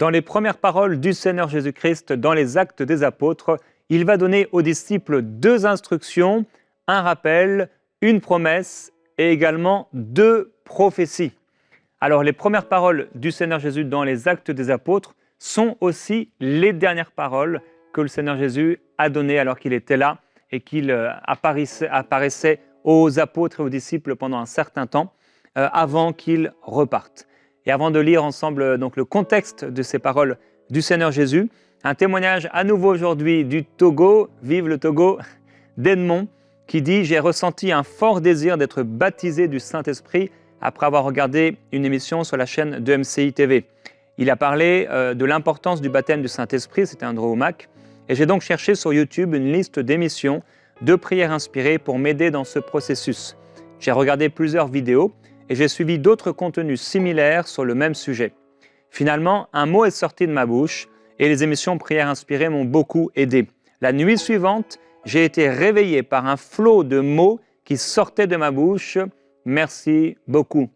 Dans les premières paroles du Seigneur Jésus-Christ dans les Actes des Apôtres, il va donner aux disciples 2 instructions, un rappel, une promesse et également 2 prophéties. Alors les premières paroles du Seigneur Jésus dans les Actes des Apôtres sont aussi les dernières paroles que le Seigneur Jésus a données alors qu'il était là et qu'il apparaissait aux apôtres et aux disciples pendant un certain temps avant qu'ils repartent. Et avant de lire ensemble donc, le contexte de ces paroles du Seigneur Jésus, un témoignage à nouveau aujourd'hui du Togo, vive le Togo, d'Edmond, qui dit « J'ai ressenti un fort désir d'être baptisé du Saint-Esprit après avoir regardé une émission sur la chaîne de MCI TV. Il a parlé de l'importance du baptême du Saint-Esprit, c'était Andrew Mac, et j'ai donc cherché sur YouTube une liste d'émissions de prières inspirées pour m'aider dans ce processus. J'ai regardé plusieurs vidéos et j'ai suivi d'autres contenus similaires sur le même sujet. Finalement, un mot est sorti de ma bouche et les émissions prières inspirées m'ont beaucoup aidé. La nuit suivante, j'ai été réveillé par un flot de mots qui sortaient de ma bouche. Merci beaucoup.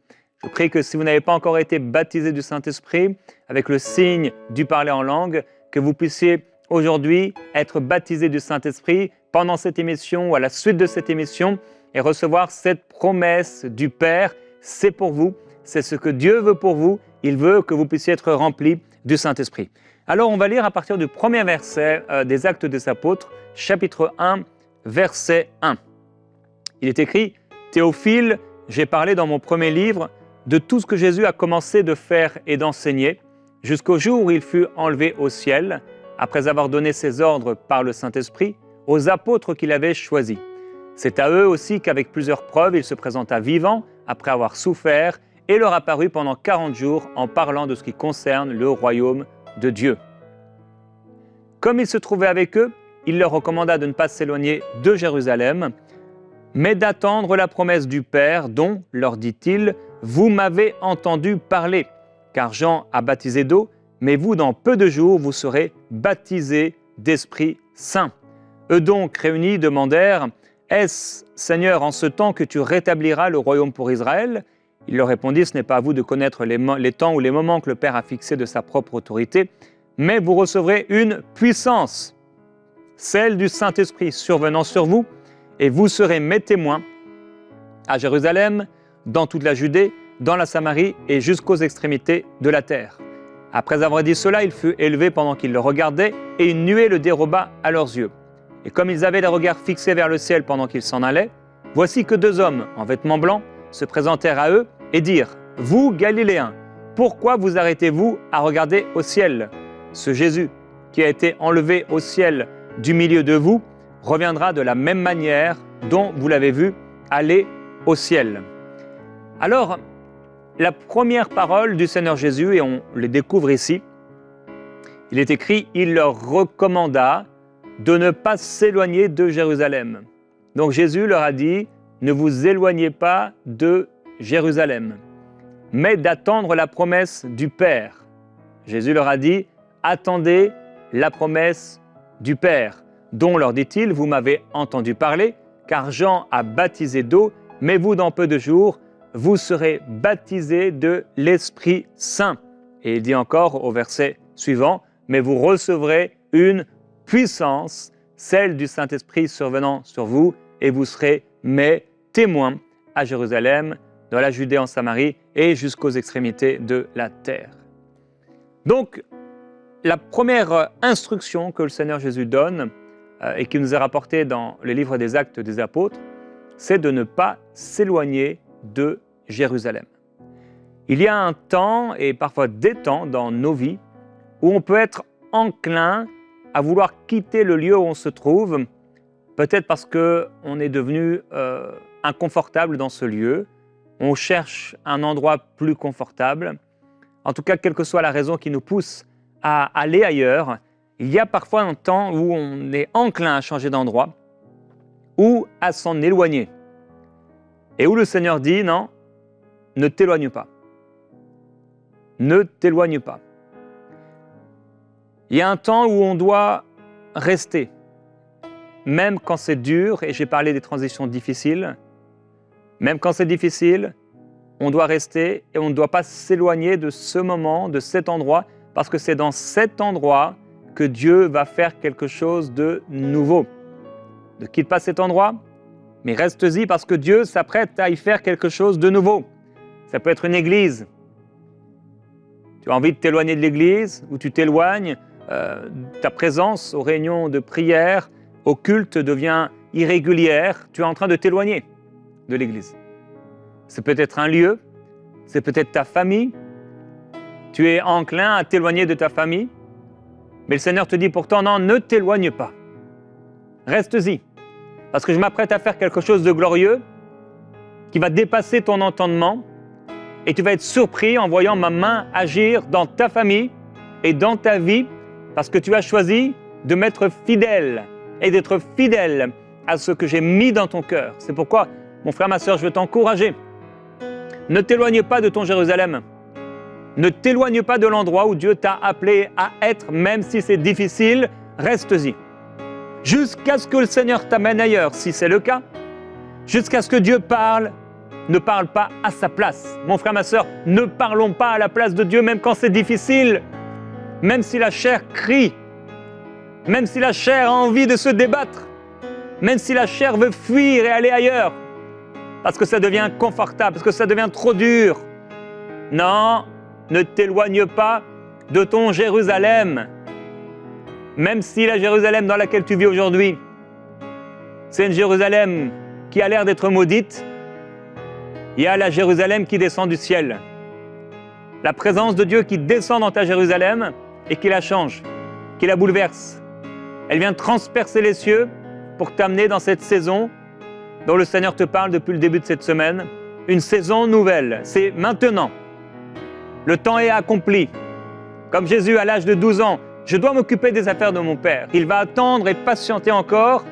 Je prie que si vous n'avez pas encore été baptisé du Saint-Esprit, avec le signe du parler en langue, que vous puissiez aujourd'hui être baptisé du Saint-Esprit pendant cette émission ou à la suite de cette émission et recevoir cette promesse du Père. C'est pour vous, c'est ce que Dieu veut pour vous. Il veut que vous puissiez être remplis du Saint-Esprit. Alors on va lire à partir du premier verset des Actes des Apôtres, chapitre 1, verset 1. Il est écrit « Théophile, j'ai parlé dans mon premier livre de tout ce que Jésus a commencé de faire et d'enseigner, jusqu'au jour où il fut enlevé au ciel, après avoir donné ses ordres par le Saint-Esprit aux apôtres qu'il avait choisis. C'est à eux aussi qu'avec plusieurs preuves, il se présenta vivant, après avoir souffert, et leur apparut pendant 40 jours en parlant de ce qui concerne le royaume de Dieu. Comme il se trouvait avec eux, il leur recommanda de ne pas s'éloigner de Jérusalem, mais d'attendre la promesse du Père dont, leur dit-il, vous m'avez entendu parler, car Jean a baptisé d'eau, mais vous, dans peu de jours, vous serez baptisés d'Esprit Saint. Eux donc, réunis, demandèrent « Est-ce, Seigneur, en ce temps que tu rétabliras le royaume pour Israël ?» Il leur répondit « Ce n'est pas à vous de connaître les temps ou les moments que le Père a fixés de sa propre autorité, mais vous recevrez une puissance, celle du Saint-Esprit survenant sur vous, et vous serez mes témoins à Jérusalem, dans toute la Judée, dans la Samarie et jusqu'aux extrémités de la terre. » Après avoir dit cela, il fut élevé pendant qu'ils le regardaient, et une nuée le déroba à leurs yeux. Et comme ils avaient les regards fixés vers le ciel pendant qu'ils s'en allaient, voici que 2 hommes en vêtements blancs se présentèrent à eux et dirent « Vous, Galiléens, pourquoi vous arrêtez-vous à regarder au ciel ? Ce Jésus qui a été enlevé au ciel du milieu de vous reviendra de la même manière dont vous l'avez vu aller au ciel. » Alors, la première parole du Seigneur Jésus, et on les découvre ici, il est écrit « Il leur recommanda de ne pas s'éloigner de Jérusalem. » Donc Jésus leur a dit « Ne vous éloignez pas de Jérusalem, mais d'attendre la promesse du Père. » Jésus leur a dit « Attendez la promesse du Père, dont, leur dit-il, vous m'avez entendu parler, car Jean a baptisé d'eau, mais vous, dans peu de jours, vous serez baptisés de l'Esprit Saint. » Et il dit encore au verset suivant, « Mais vous recevrez une puissance, celle du Saint-Esprit survenant sur vous, et vous serez mes témoins à Jérusalem, dans la Judée, en Samarie et jusqu'aux extrémités de la terre. » Donc, la première instruction que le Seigneur Jésus donne et qui nous est rapportée dans le livre des Actes des Apôtres, c'est de ne pas s'éloigner de Jérusalem. Il y a un temps, et parfois des temps dans nos vies, où on peut être enclin à vouloir quitter le lieu où on se trouve, peut-être parce qu'on est devenu inconfortable dans ce lieu, on cherche un endroit plus confortable. En tout cas, quelle que soit la raison qui nous pousse à aller ailleurs, il y a parfois un temps où on est enclin à changer d'endroit ou à s'en éloigner. Et où le Seigneur dit « Non, ne t'éloigne pas. Ne t'éloigne pas. » Il y a un temps où on doit rester, même quand c'est dur, et j'ai parlé des transitions difficiles, même quand c'est difficile, on doit rester et on ne doit pas s'éloigner de ce moment, de cet endroit, parce que c'est dans cet endroit que Dieu va faire quelque chose de nouveau. Ne quitte pas cet endroit, mais reste-y parce que Dieu s'apprête à y faire quelque chose de nouveau. Ça peut être une église. Tu as envie de t'éloigner de l'église, ou tu t'éloignes, ta présence aux réunions de prière, au culte devient irrégulière, tu es en train de t'éloigner de l'église. C'est peut-être un lieu, c'est peut-être ta famille, tu es enclin à t'éloigner de ta famille, mais le Seigneur te dit pourtant non, ne t'éloigne pas, reste-y, parce que je m'apprête à faire quelque chose de glorieux qui va dépasser ton entendement et tu vas être surpris en voyant ma main agir dans ta famille et dans ta vie parce que tu as choisi de m'être fidèle et d'être fidèle à ce que j'ai mis dans ton cœur. C'est pourquoi, mon frère, ma sœur, je veux t'encourager. Ne t'éloigne pas de ton Jérusalem. Ne t'éloigne pas de l'endroit où Dieu t'a appelé à être, même si c'est difficile, reste-y. Jusqu'à ce que le Seigneur t'amène ailleurs, si c'est le cas. Jusqu'à ce que Dieu parle, ne parle pas à sa place. Mon frère, ma sœur, ne parlons pas à la place de Dieu, même quand c'est difficile. Même si la chair crie, même si la chair a envie de se débattre, même si la chair veut fuir et aller ailleurs, parce que ça devient confortable, parce que ça devient trop dur. Non, ne t'éloigne pas de ton Jérusalem. Même si la Jérusalem dans laquelle tu vis aujourd'hui, c'est une Jérusalem qui a l'air d'être maudite, il y a la Jérusalem qui descend du ciel. La présence de Dieu qui descend dans ta Jérusalem et qui la change, qui la bouleverse. Elle vient transpercer les cieux pour t'amener dans cette saison dont le Seigneur te parle depuis le début de cette semaine. Une saison nouvelle, c'est maintenant. Le temps est accompli. Comme Jésus à l'âge de 12 ans, je dois m'occuper des affaires de mon Père. Il va attendre et patienter encore.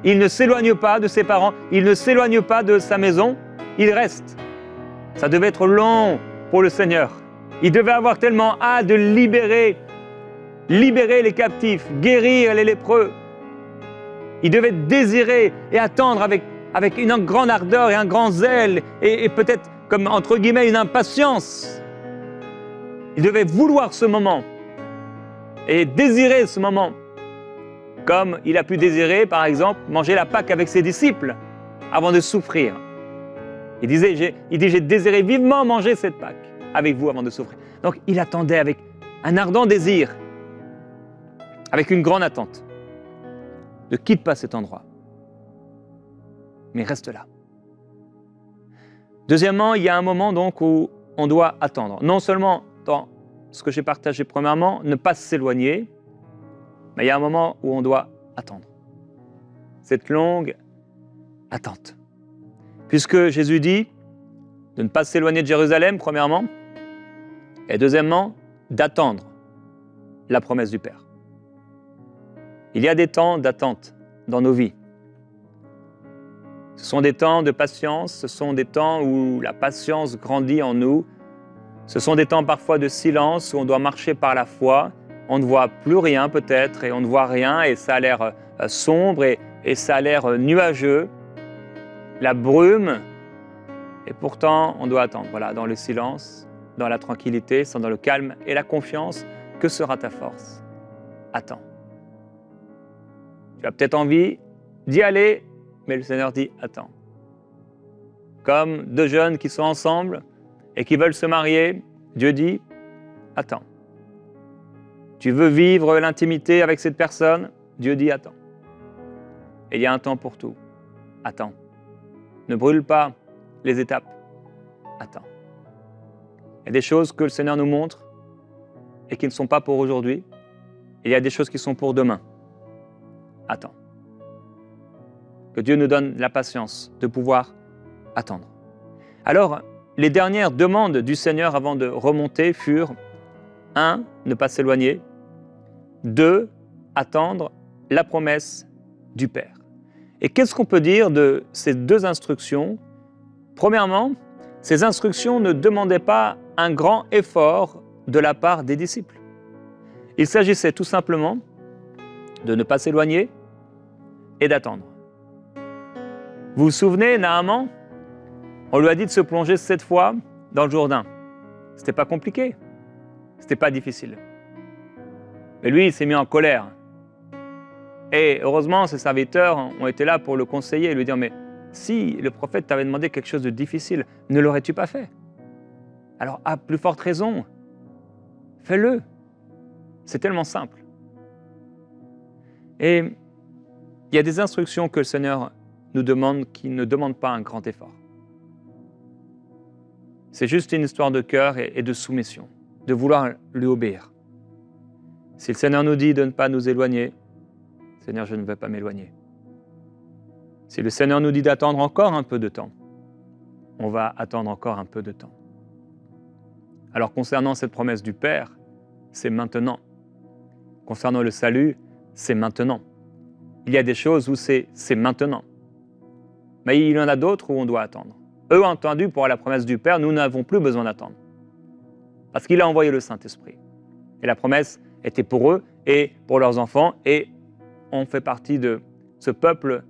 Il ne s'éloigne pas de ses parents, il ne s'éloigne pas de sa maison, il reste. Ça devait être long pour le Seigneur. Il devait avoir tellement hâte de libérer les captifs, guérir les lépreux. Il devait désirer et attendre avec une grande ardeur et un grand zèle et peut-être comme entre guillemets une impatience. Il devait vouloir ce moment et désirer ce moment, comme il a pu désirer, par exemple, manger la Pâque avec ses disciples avant de souffrir. Il dit, j'ai désiré vivement manger cette Pâque avec vous avant de souffrir. Donc, il attendait avec un ardent désir, avec une grande attente. Ne quitte pas cet endroit, mais reste là. Deuxièmement, il y a un moment donc où on doit attendre. Non seulement dans ce que j'ai partagé premièrement, ne pas s'éloigner, mais il y a un moment où on doit attendre. Cette longue attente. Puisque Jésus dit de ne pas s'éloigner de Jérusalem, premièrement, et deuxièmement, d'attendre la promesse du Père. Il y a des temps d'attente dans nos vies. Ce sont des temps de patience, ce sont des temps où la patience grandit en nous. Ce sont des temps parfois de silence où on doit marcher par la foi. On ne voit plus rien peut-être et on ne voit rien et ça a l'air sombre et ça a l'air nuageux. La brume, et pourtant on doit attendre. Voilà, dans le silence, dans la tranquillité, dans le calme et la confiance. Que sera ta force? Attends. Tu as peut-être envie d'y aller, mais le Seigneur dit attends. Comme deux jeunes qui sont ensemble et qui veulent se marier, Dieu dit attends. Tu veux vivre l'intimité avec cette personne, Dieu dit attends. Et il y a un temps pour tout. Attends. Ne brûle pas les étapes. Attends. Il y a des choses que le Seigneur nous montre et qui ne sont pas pour aujourd'hui. Et il y a des choses qui sont pour demain. Attends. Que Dieu nous donne la patience de pouvoir attendre. Alors, les dernières demandes du Seigneur avant de remonter furent 1. Ne pas s'éloigner. 2. Attendre la promesse du Père. Et qu'est-ce qu'on peut dire de ces deux instructions? Premièrement, ces instructions ne demandaient pas un grand effort de la part des disciples. Il s'agissait tout simplement de ne pas s'éloigner et d'attendre. Vous vous souvenez, Naaman, on lui a dit de se plonger 7 fois dans le Jourdain. C'était pas compliqué, c'était pas difficile. Mais lui, il s'est mis en colère. Et heureusement, ses serviteurs ont été là pour le conseiller et lui dire, mais si le prophète t'avait demandé quelque chose de difficile, ne l'aurais-tu pas fait? Alors, à plus forte raison, fais-le. C'est tellement simple. Et il y a des instructions que le Seigneur nous demande qui ne demandent pas un grand effort. C'est juste une histoire de cœur et de soumission, de vouloir lui obéir. Si le Seigneur nous dit de ne pas nous éloigner, Seigneur, je ne vais pas m'éloigner. Si le Seigneur nous dit d'attendre encore un peu de temps, on va attendre encore un peu de temps. Alors concernant cette promesse du Père, c'est maintenant. Concernant le salut, c'est maintenant. Il y a des choses où c'est maintenant. Mais il y en a d'autres où on doit attendre. Eux ont entendu pour la promesse du Père, nous n'avons plus besoin d'attendre. Parce qu'il a envoyé le Saint-Esprit. Et la promesse était pour eux et pour leurs enfants, et on fait partie de ce peuple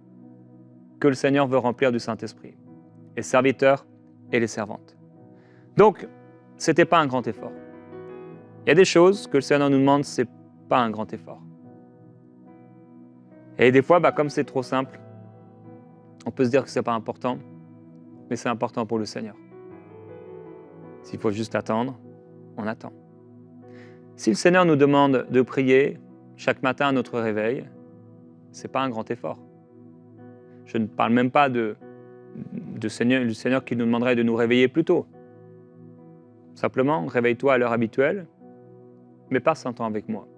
que le Seigneur veut remplir du Saint-Esprit. Les serviteurs et les servantes. Donc, ce n'était pas un grand effort. Il y a des choses que le Seigneur nous demande, ce n'est pas un grand effort. Et des fois, comme c'est trop simple, on peut se dire que ce n'est pas important, mais c'est important pour le Seigneur. S'il faut juste attendre, on attend. Si le Seigneur nous demande de prier chaque matin à notre réveil, ce n'est pas un grand effort. Je ne parle même pas du Seigneur qui nous demanderait de nous réveiller plus tôt. Simplement, réveille-toi à l'heure habituelle, mais passe un temps avec moi.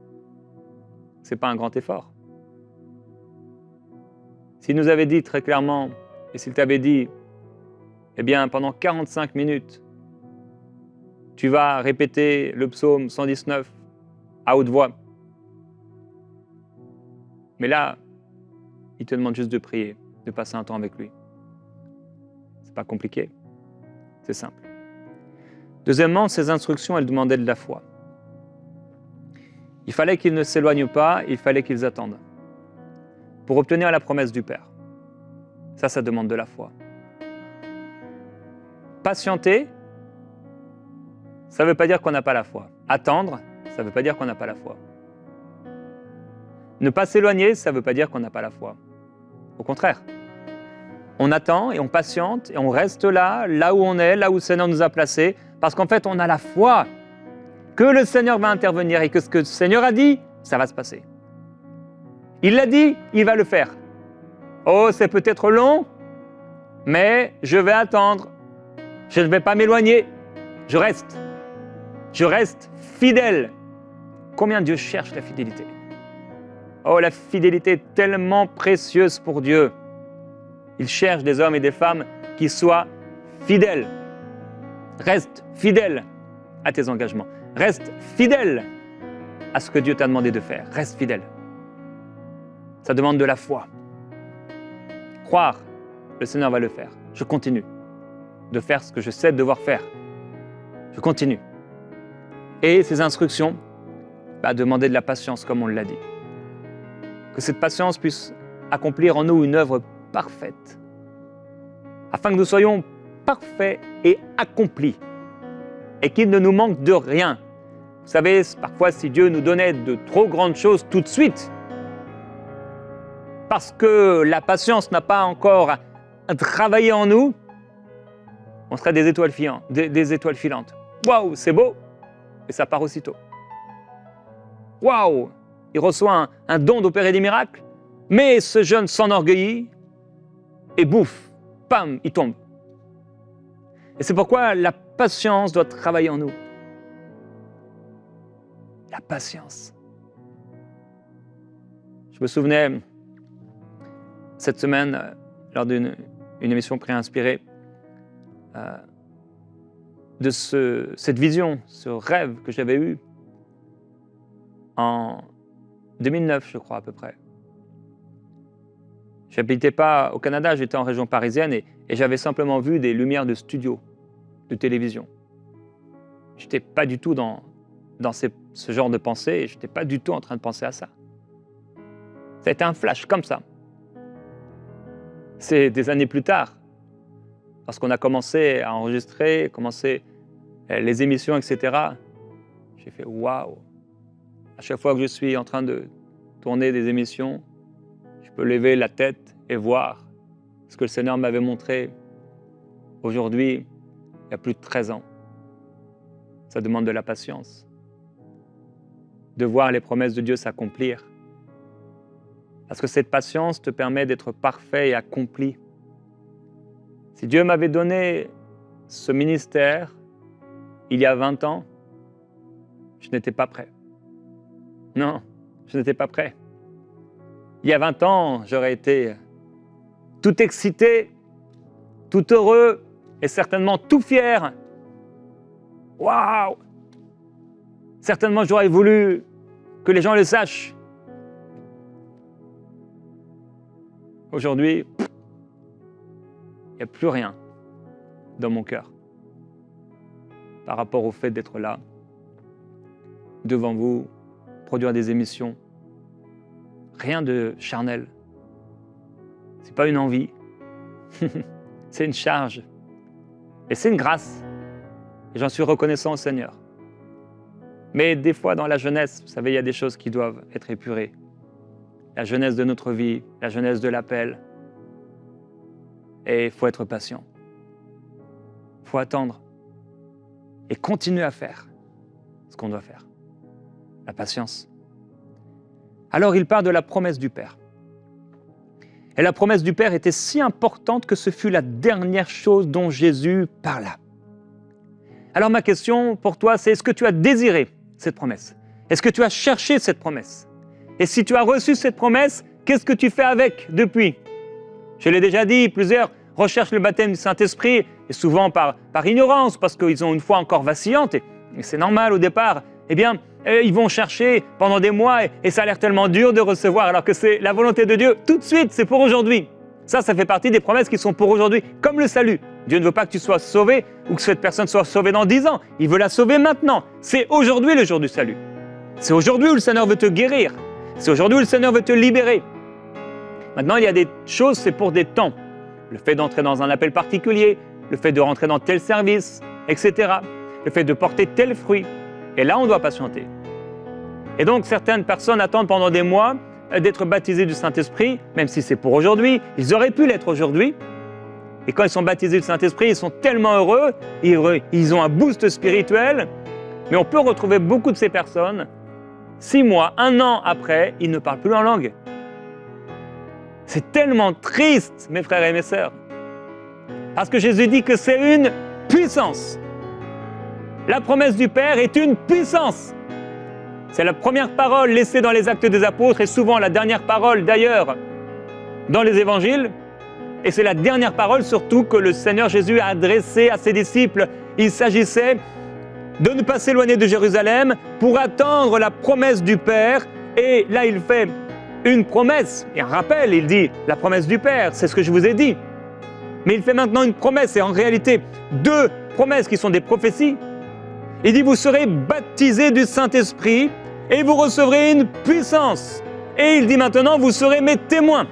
Ce n'est pas un grand effort. S'il nous avait dit très clairement, et s'il t'avait dit, eh bien, pendant 45 minutes, tu vas répéter le psaume 119 à haute voix. Mais là, il te demande juste de prier, de passer un temps avec lui. C'est pas compliqué, c'est simple. Deuxièmement, ces instructions, elles demandaient de la foi. Il fallait qu'ils ne s'éloignent pas, il fallait qu'ils attendent pour obtenir la promesse du Père. Ça demande de la foi. Patienter, ça ne veut pas dire qu'on n'a pas la foi. Attendre, ça ne veut pas dire qu'on n'a pas la foi. Ne pas s'éloigner, ça ne veut pas dire qu'on n'a pas la foi. Au contraire, on attend et on patiente et on reste là où on est, là où le Seigneur nous a placés, parce qu'en fait, on a la foi que le Seigneur va intervenir et que ce que le Seigneur a dit, ça va se passer. Il l'a dit, il va le faire. Oh, c'est peut-être long, mais je vais attendre. Je ne vais pas m'éloigner. Je reste. Je reste fidèle. Combien Dieu cherche la fidélité? Oh, la fidélité est tellement précieuse pour Dieu. Il cherche des hommes et des femmes qui soient fidèles. Reste fidèle à tes engagements. Reste fidèle à ce que Dieu t'a demandé de faire. Reste fidèle. Ça demande de la foi. Croire, le Seigneur va le faire. Je continue de faire ce que je sais devoir faire. Je continue. Et ces instructions, demander de la patience, comme on l'a dit. Que cette patience puisse accomplir en nous une œuvre parfaite, afin que nous soyons parfaits et accomplis, et qu'il ne nous manque de rien. Vous savez, parfois, si Dieu nous donnait de trop grandes choses tout de suite, parce que la patience n'a pas encore travaillé en nous, on serait des étoiles filantes. Waouh, c'est beau, et ça part aussitôt. Waouh, il reçoit un don d'opérer des miracles, mais ce jeune s'enorgueillit et bouffe, pam, il tombe. Et c'est pourquoi la patience doit travailler en nous. La patience. Je me souvenais, cette semaine, lors d'une émission Pré-Inspirée, de cette vision, ce rêve que j'avais eu en 2009, je crois, à peu près. Je n'habitais pas au Canada, j'étais en région parisienne et j'avais simplement vu des lumières de studio, de télévision. Je n'étais pas du tout dans ce genre de pensée et je n'étais pas du tout en train de penser à ça. Ça a été un flash comme ça. C'est des années plus tard, parce qu'on a commencé à enregistrer, les émissions, etc. J'ai fait waouh, À chaque fois que je suis en train de tourner des émissions, je peux lever la tête et voir ce que le Seigneur m'avait montré aujourd'hui, il y a plus de 13 ans. Ça demande de la patience, de voir les promesses de Dieu s'accomplir. Parce que cette patience te permet d'être parfait et accompli. Si Dieu m'avait donné ce ministère il y a 20 ans, je n'étais pas prêt. Non, je n'étais pas prêt. Il y a 20 ans, j'aurais été tout excité, tout heureux et certainement tout fier. Waouh! Certainement, j'aurais voulu que les gens le sachent. Aujourd'hui, il n'y a plus rien dans mon cœur par rapport au fait d'être là, devant vous, produire des émissions. Rien de charnel. Ce n'est pas une envie. C'est une charge. Et c'est une grâce. Et j'en suis reconnaissant au Seigneur. Mais des fois, dans la jeunesse, vous savez, il y a des choses qui doivent être épurées. La jeunesse de notre vie, la jeunesse de l'appel. Et il faut être patient. Il faut attendre. Et continuer à faire ce qu'on doit faire. La patience. Alors il part de la promesse du Père. Et la promesse du Père était si importante que ce fut la dernière chose dont Jésus parla. Alors ma question pour toi, c'est est-ce que tu as désiré cette promesse? Est-ce que tu as cherché cette promesse? Et si tu as reçu cette promesse, qu'est-ce que tu fais avec depuis? Je l'ai déjà dit, plusieurs recherchent le baptême du Saint-Esprit, et souvent par ignorance, parce qu'ils ont une foi encore vacillante, et c'est normal au départ. Eh bien, ils vont chercher pendant des mois, et ça a l'air tellement dur de recevoir, alors que c'est la volonté de Dieu tout de suite, c'est pour aujourd'hui. Ça fait partie des promesses qui sont pour aujourd'hui, comme le salut. Dieu ne veut pas que tu sois sauvé ou que cette personne soit sauvée dans 10 ans. Il veut la sauver maintenant. C'est aujourd'hui le jour du salut. C'est aujourd'hui où le Seigneur veut te guérir. C'est aujourd'hui où le Seigneur veut te libérer. Maintenant, il y a des choses, c'est pour des temps. Le fait d'entrer dans un appel particulier, le fait de rentrer dans tel service, etc. Le fait de porter tel fruit. Et là, on doit patienter. Et donc, certaines personnes attendent pendant des mois d'être baptisés du Saint-Esprit, même si c'est pour aujourd'hui. Ils auraient pu l'être aujourd'hui. Et quand ils sont baptisés du Saint-Esprit, ils sont tellement heureux, ils ont un boost spirituel. Mais on peut retrouver beaucoup de ces personnes, 6 mois, 1 an après, ils ne parlent plus en langue. C'est tellement triste, mes frères et mes sœurs. Parce que Jésus dit que c'est une puissance. La promesse du Père est une puissance. C'est la première parole laissée dans les Actes des Apôtres et souvent la dernière parole d'ailleurs dans les Évangiles. Et c'est la dernière parole surtout que le Seigneur Jésus a adressée à ses disciples. Il s'agissait de ne pas s'éloigner de Jérusalem pour attendre la promesse du Père. Et là, il fait une promesse et un rappel. Il dit la promesse du Père, c'est ce que je vous ai dit. Mais il fait maintenant une promesse et en réalité 2 promesses qui sont des prophéties. Il dit vous serez baptisés du Saint-Esprit et vous recevrez une puissance. Et il dit maintenant vous serez mes témoins.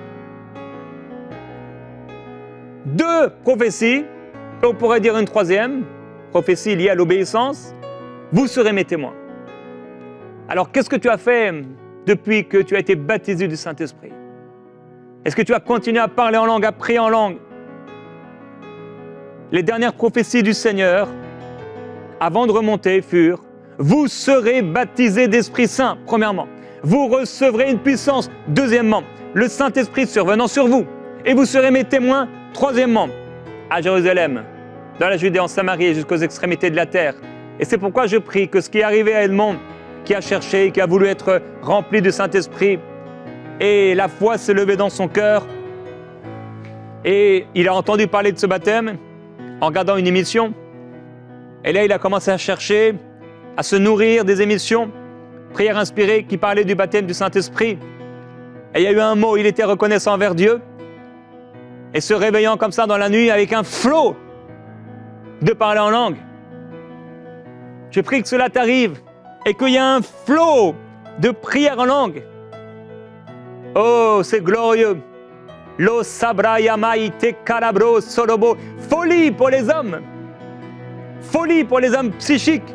2 prophéties, on pourrait dire une 3e, prophétie liée à l'obéissance, vous serez mes témoins. Alors qu'est-ce que tu as fait depuis que tu as été baptisé du Saint-Esprit? Est-ce que tu as continué à parler en langue, à prier en langue? Les dernières prophéties du Seigneur, avant de remonter, furent « Vous serez baptisés d'Esprit Saint », premièrement. Vous recevrez une puissance, deuxièmement. Le Saint-Esprit survenant sur vous. Et vous serez mes témoins, troisièmement, à Jérusalem, dans la Judée, en Samarie et jusqu'aux extrémités de la terre. Et c'est pourquoi je prie que ce qui est arrivé à Edmond, qui a cherché, qui a voulu être rempli du Saint-Esprit, et la foi s'est levée dans son cœur, et il a entendu parler de ce baptême en regardant une émission. Et là, il a commencé à chercher, à se nourrir des émissions, prières inspirées qui parlaient du baptême du Saint-Esprit. Et il y a eu un mot, il était reconnaissant envers Dieu, et se réveillant comme ça dans la nuit avec un flot de parler en langue. Je prie que cela t'arrive et qu'il y ait un flot de prière en langue. Oh, c'est glorieux. Lo sabrayamai te calabro solobo. Folie pour les hommes. Folie pour les hommes psychiques.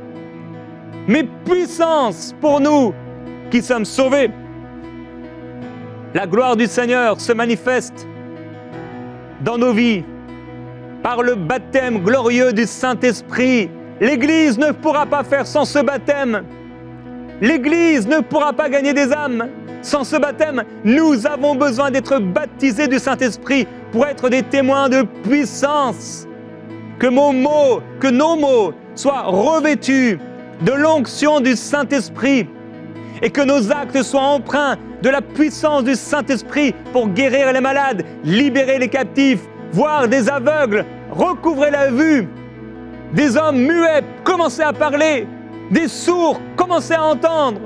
Mais puissance pour nous qui sommes sauvés. La gloire du Seigneur se manifeste dans nos vies par le baptême glorieux du Saint-Esprit. L'Église ne pourra pas faire sans ce baptême. L'Église ne pourra pas gagner des âmes sans ce baptême. Nous avons besoin d'être baptisés du Saint-Esprit pour être des témoins de puissance. Que nos mots soient revêtus de l'onction du Saint-Esprit et que nos actes soient empreints de la puissance du Saint-Esprit pour guérir les malades, libérer les captifs, voir des aveugles, recouvrer la vue, des hommes muets commencer à parler, des sourds commencer à entendre.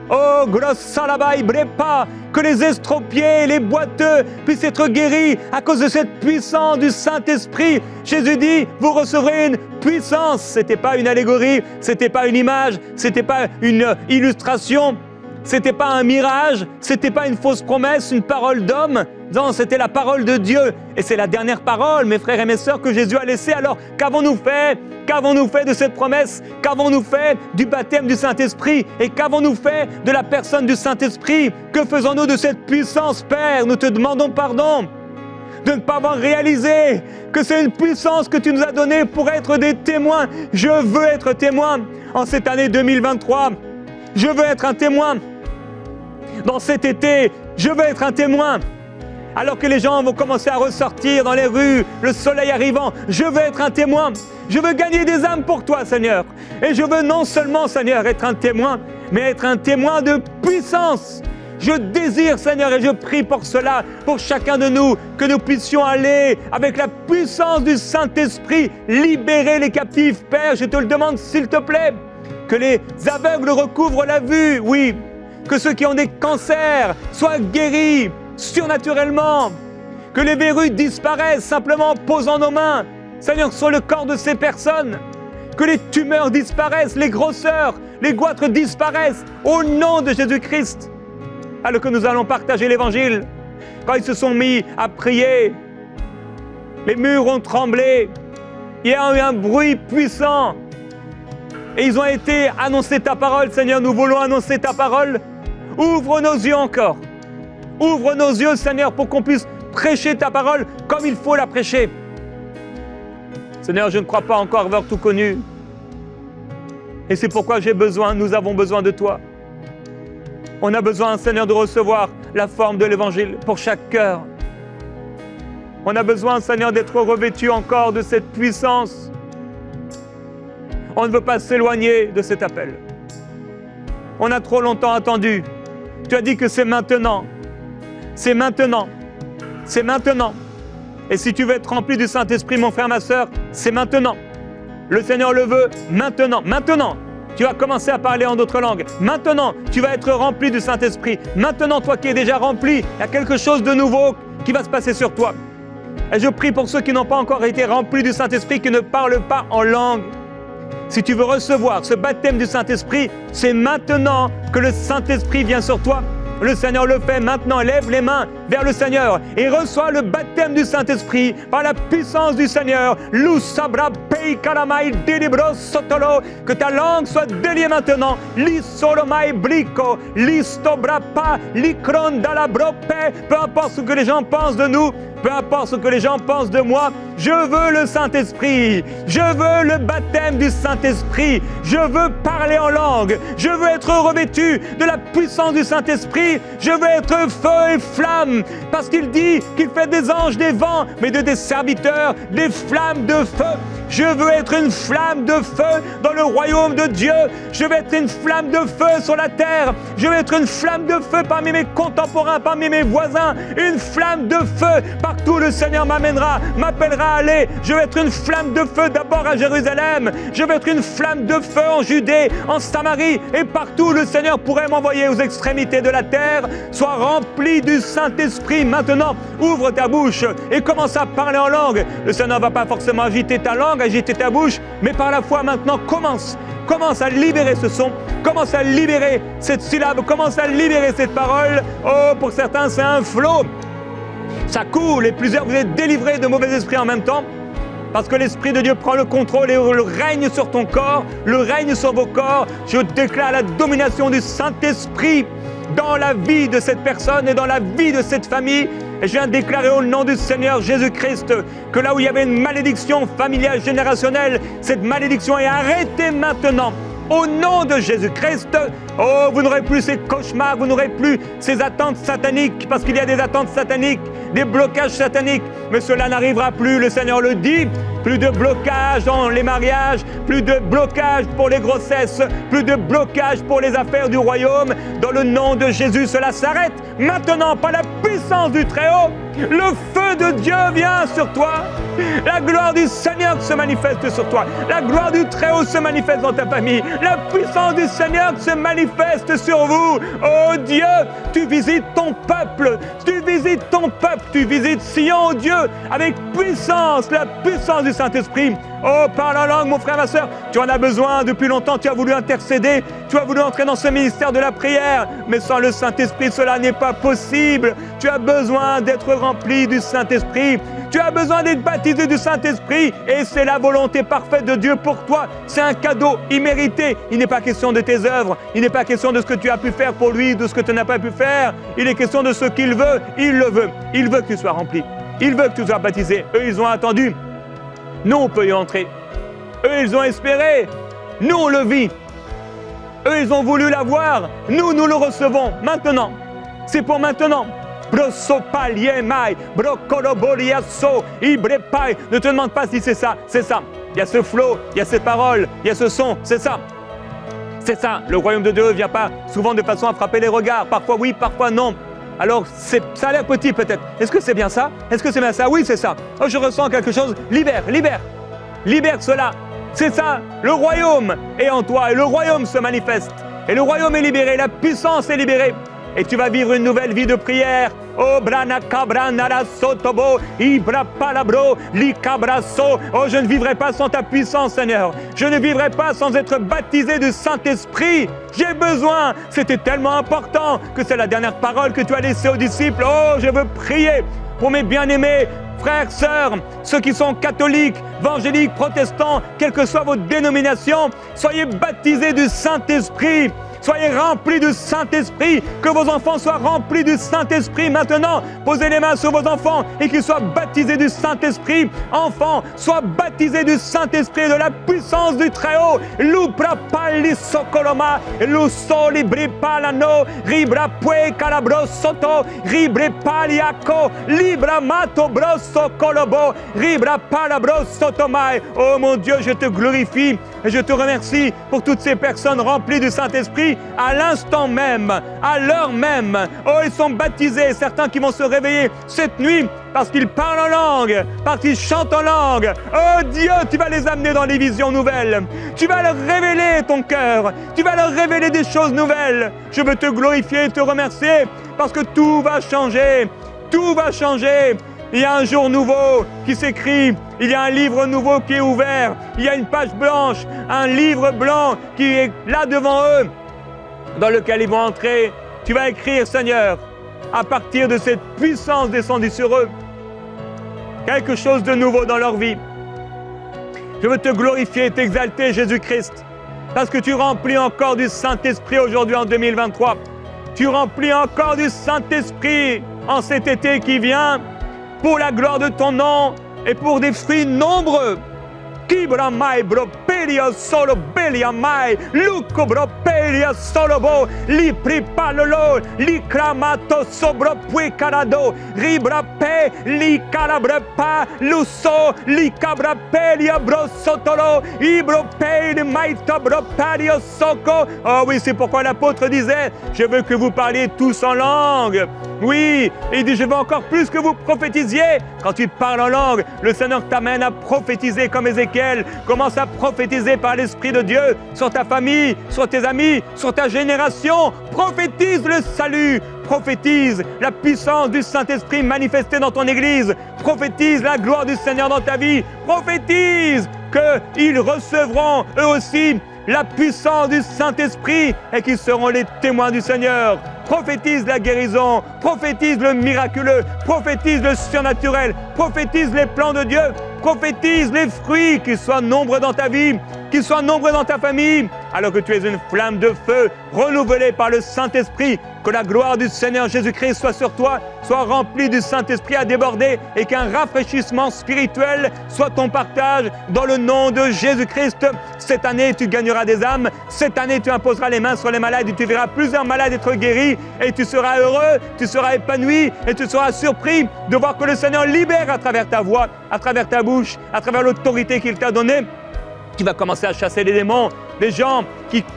Oh, grossalabai brepa, que les estropiés, les boiteux puissent être guéris à cause de cette puissance du Saint-Esprit. Jésus dit, vous recevrez une puissance. C'était pas une allégorie, c'était pas une image, c'était pas une illustration, c'était pas un mirage, c'était pas une fausse promesse, une parole d'homme. Non, c'était la parole de Dieu. Et c'est la dernière parole, mes frères et mes sœurs, que Jésus a laissée. Alors, qu'avons-nous fait? Qu'avons-nous fait de cette promesse? Qu'avons-nous fait du baptême du Saint-Esprit? Et qu'avons-nous fait de la personne du Saint-Esprit? Que faisons-nous de cette puissance, Père? Nous te demandons pardon de ne pas avoir réalisé que c'est une puissance que tu nous as donnée pour être des témoins. Je veux être témoin en cette année 2023. Je veux être un témoin. Dans cet été, je veux être un témoin. Alors que les gens vont commencer à ressortir dans les rues, le soleil arrivant, je veux être un témoin. Je veux gagner des âmes pour toi, Seigneur. Et je veux non seulement, Seigneur, être un témoin, mais être un témoin de puissance. Je désire, Seigneur, et je prie pour cela, pour chacun de nous, que nous puissions aller avec la puissance du Saint-Esprit, libérer les captifs. Père, je te le demande, s'il te plaît, que les aveugles recouvrent la vue, oui, que ceux qui ont des cancers soient guéris surnaturellement, que les verrues disparaissent simplement en posant nos mains, Seigneur, sur le corps de ces personnes, que les tumeurs disparaissent, les grosseurs, les goitres disparaissent, au nom de Jésus-Christ. Alors que nous allons partager l'Évangile, quand ils se sont mis à prier, les murs ont tremblé, il y a eu un bruit puissant, et ils ont été annoncer ta parole. Seigneur, nous voulons annoncer ta parole. Ouvre nos yeux encore. Ouvre nos yeux, Seigneur, pour qu'on puisse prêcher ta parole comme il faut la prêcher. Seigneur, je ne crois pas encore avoir tout connu. Et c'est pourquoi nous avons besoin de toi. On a besoin, Seigneur, de recevoir la forme de l'Évangile pour chaque cœur. On a besoin, Seigneur, d'être revêtu encore de cette puissance. On ne veut pas s'éloigner de cet appel. On a trop longtemps attendu. Tu as dit que c'est maintenant. C'est maintenant. C'est maintenant. Et si tu veux être rempli du Saint-Esprit, mon frère, ma sœur, c'est maintenant. Le Seigneur le veut maintenant. Maintenant, tu vas commencer à parler en d'autres langues. Maintenant, tu vas être rempli du Saint-Esprit. Maintenant, toi qui es déjà rempli, il y a quelque chose de nouveau qui va se passer sur toi. Et je prie pour ceux qui n'ont pas encore été remplis du Saint-Esprit, qui ne parlent pas en langue. Si tu veux recevoir ce baptême du Saint-Esprit, c'est maintenant que le Saint-Esprit vient sur toi. Le Seigneur le fait maintenant. Lève les mains vers le Seigneur et reçois le baptême du Saint-Esprit par la puissance du Seigneur. Que ta langue soit déliée maintenant. Peu importe ce que les gens pensent de nous, peu importe ce que les gens pensent de moi, je veux le Saint-Esprit. Je veux le baptême du Saint-Esprit. Je veux parler en langue. Je veux être revêtu de la puissance du Saint-Esprit. Je veux être feu et flamme. Parce qu'il dit qu'il fait des anges des vents, mais de des serviteurs, des flammes de feu. Je veux être une flamme de feu dans le royaume de Dieu. Je veux être une flamme de feu sur la terre. Je veux être une flamme de feu parmi mes contemporains, parmi mes voisins. Une flamme de feu partout le Seigneur m'appellera à aller. Je veux être une flamme de feu d'abord à Jérusalem. Je veux être une flamme de feu en Judée, en Samarie et partout le Seigneur pourrait m'envoyer aux extrémités de la terre. Sois rempli du Saint-Esprit maintenant. Ouvre ta bouche et commence à parler en langue. Le Seigneur ne va pas forcément agiter ta langue, agiter ta bouche, mais par la foi maintenant, commence à libérer ce son, commence à libérer cette syllabe, commence à libérer cette parole. Oh, pour certains, c'est un flot. Ça coule et plusieurs, vous êtes délivrés de mauvais esprits en même temps, parce que l'Esprit de Dieu prend le contrôle et le règne sur ton corps, le règne sur vos corps. Je déclare la domination du Saint-Esprit dans la vie de cette personne et dans la vie de cette famille. Et je viens déclarer au nom du Seigneur Jésus-Christ que là où il y avait une malédiction familiale générationnelle, cette malédiction est arrêtée maintenant. Au nom de Jésus-Christ, oh, vous n'aurez plus ces cauchemars, vous n'aurez plus ces attentes sataniques, parce qu'il y a des attentes sataniques, des blocages sataniques. Mais cela n'arrivera plus, le Seigneur le dit. Plus de blocage dans les mariages, plus de blocage pour les grossesses, plus de blocage pour les affaires du royaume. Dans le nom de Jésus, cela s'arrête maintenant par la puissance du Très-Haut. Le feu de Dieu vient sur toi. La gloire du Seigneur se manifeste sur toi. La gloire du Très-Haut se manifeste dans ta famille. La puissance du Seigneur se manifeste sur vous. Oh Dieu, tu visites ton peuple. Tu visites ton peuple. Tu visites Sion, oh Dieu, avec puissance, la puissance du Saint-Esprit. Oh, parle en langue, mon frère, ma soeur. Tu en as besoin depuis longtemps. Tu as voulu intercéder. Tu as voulu entrer dans ce ministère de la prière. Mais sans le Saint-Esprit, cela n'est pas possible. Tu as besoin d'être rempli du Saint-Esprit. Tu as besoin d'être baptisé du Saint-Esprit. Et c'est la volonté parfaite de Dieu pour toi. C'est un cadeau immérité. Il n'est pas question de tes œuvres. Il n'est pas question de ce que tu as pu faire pour lui, de ce que tu n'as pas pu faire. Il est question de ce qu'il veut. Il le veut. Il veut que tu sois rempli. Il veut que tu sois baptisé. Eux, ils ont attendu. Nous, on peut y entrer. Eux, ils ont espéré. Nous, on le vit. Eux, ils ont voulu l'avoir. Nous, nous le recevons. Maintenant. C'est pour maintenant. Ne te demande pas si c'est ça. C'est ça. Il y a ce flow, il y a ces paroles, il y a ce son. C'est ça. C'est ça. Le royaume de Dieu ne vient pas souvent de façon à frapper les regards. Parfois oui, parfois non. Alors, ça a l'air petit peut-être. Est-ce que c'est bien ça? Est-ce que c'est bien ça? Oui, c'est ça. Oh, je ressens quelque chose. Libère, libère. Libère cela. C'est ça. Le royaume est en toi et le royaume se manifeste. Et le royaume est libéré, la puissance est libérée. Et tu vas vivre une nouvelle vie de prière. Oh, brana cabra nara sotobo, ibra palabro, li cabraso. Oh, je ne vivrai pas sans ta puissance, Seigneur. Je ne vivrai pas sans être baptisé du Saint-Esprit. J'ai besoin. C'était tellement important que c'est la dernière parole que tu as laissée aux disciples. Oh, je veux prier pour mes bien-aimés frères, sœurs, ceux qui sont catholiques, évangéliques, protestants, quelles que soient vos dénominations, soyez baptisés du Saint-Esprit. Soyez remplis du Saint-Esprit, que vos enfants soient remplis du Saint-Esprit maintenant. Posez les mains sur vos enfants et qu'ils soient baptisés du Saint-Esprit. Enfants, soient baptisés du Saint-Esprit et de la puissance du Très-Haut. Lupra pali sokoloma, luso libri palano, ribra pue calabro soto, ribre paliaco, libra mato brosso colobo, ribra palabro sotomai. Oh mon Dieu, je te glorifie et je te remercie pour toutes ces personnes remplies du Saint-Esprit. À l'instant même, à l'heure même. Oh, ils sont baptisés, certains qui vont se réveiller cette nuit parce qu'ils parlent en langue, parce qu'ils chantent en langue. Oh Dieu, tu vas les amener dans des visions nouvelles. Tu vas leur révéler ton cœur. Tu vas leur révéler des choses nouvelles. Je veux te glorifier et te remercier parce que tout va changer. Tout va changer. Il y a un jour nouveau qui s'écrit, il y a un livre nouveau qui est ouvert, il y a une page blanche, un livre blanc qui est là devant eux, dans lequel ils vont entrer. Tu vas écrire, Seigneur, à partir de cette puissance descendue sur eux, quelque chose de nouveau dans leur vie. Je veux te glorifier et t'exalter, Jésus-Christ, parce que tu remplis encore du Saint-Esprit aujourd'hui en 2023. Tu remplis encore du Saint-Esprit en cet été qui vient, pour la gloire de ton nom et pour des fruits nombreux. Kibra mai bro peria solo belia mai luco bro peria solo bo li pripalolo li cramato sobro pui carado ribra pe li calabra pa luso li cabra pelia bro sotolo ibro pe mai bro pario soco. Oh oui, c'est pourquoi l'apôtre disait, je veux que vous parliez tous en langue. Oui, il dit, je veux encore plus que vous prophétisiez. Quand tu parles en langue, le Seigneur t'amène à prophétiser comme Ézéchiel. Commence à prophétiser par l'Esprit de Dieu sur ta famille, sur tes amis, sur ta génération. Prophétise le salut. Prophétise la puissance du Saint-Esprit manifestée dans ton Église. Prophétise la gloire du Seigneur dans ta vie. Prophétise qu'ils recevront eux aussi la puissance du Saint-Esprit et qu'ils seront les témoins du Seigneur. Prophétise la guérison, prophétise le miraculeux, prophétise le surnaturel, prophétise les plans de Dieu, prophétise les fruits, qu'ils soient nombreux dans ta vie, qu'ils soient nombreux dans ta famille, alors que tu es une flamme de feu renouvelée par le Saint-Esprit. Que la gloire du Seigneur Jésus-Christ soit sur toi, soit remplie du Saint-Esprit à déborder et qu'un rafraîchissement spirituel soit ton partage dans le nom de Jésus-Christ. Cette année, tu gagneras des âmes. Cette année, tu imposeras les mains sur les malades et tu verras plusieurs malades être guéris et tu seras heureux, tu seras épanoui et tu seras surpris de voir que le Seigneur libère à travers ta voix, à travers ta bouche, à travers l'autorité qu'il t'a donnée. Tu vas commencer à chasser les démons, les gens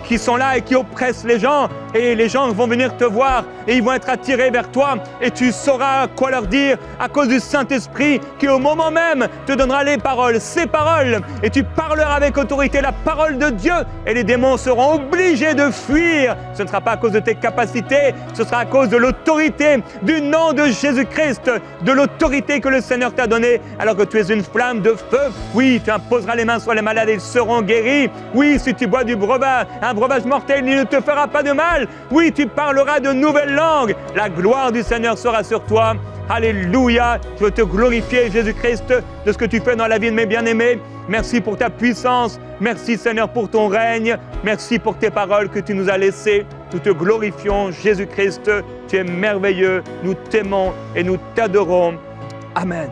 qui sont là et qui oppressent les gens. Et les gens vont venir te voir et ils vont être attirés vers toi. Et tu sauras quoi leur dire à cause du Saint-Esprit qui au moment même te donnera les paroles, ces paroles. Et tu parleras avec autorité la parole de Dieu. Et les démons seront obligés de fuir. Ce ne sera pas à cause de tes capacités, ce sera à cause de l'autorité du nom de Jésus-Christ, de l'autorité que le Seigneur t'a donnée alors que tu es une flamme de feu. Oui, tu imposeras les mains sur les malades et ils seront guéris. Oui, si tu bois du breuvage, un breuvage mortel, il ne te fera pas de mal. Oui, tu parleras de nouvelles langues. La gloire du Seigneur sera sur toi. Alléluia. Je veux te glorifier, Jésus-Christ, de ce que tu fais dans la vie de mes bien-aimés. Merci pour ta puissance. Merci, Seigneur, pour ton règne. Merci pour tes paroles que tu nous as laissées. Nous te glorifions, Jésus-Christ. Tu es merveilleux. Nous t'aimons et nous t'adorons. Amen.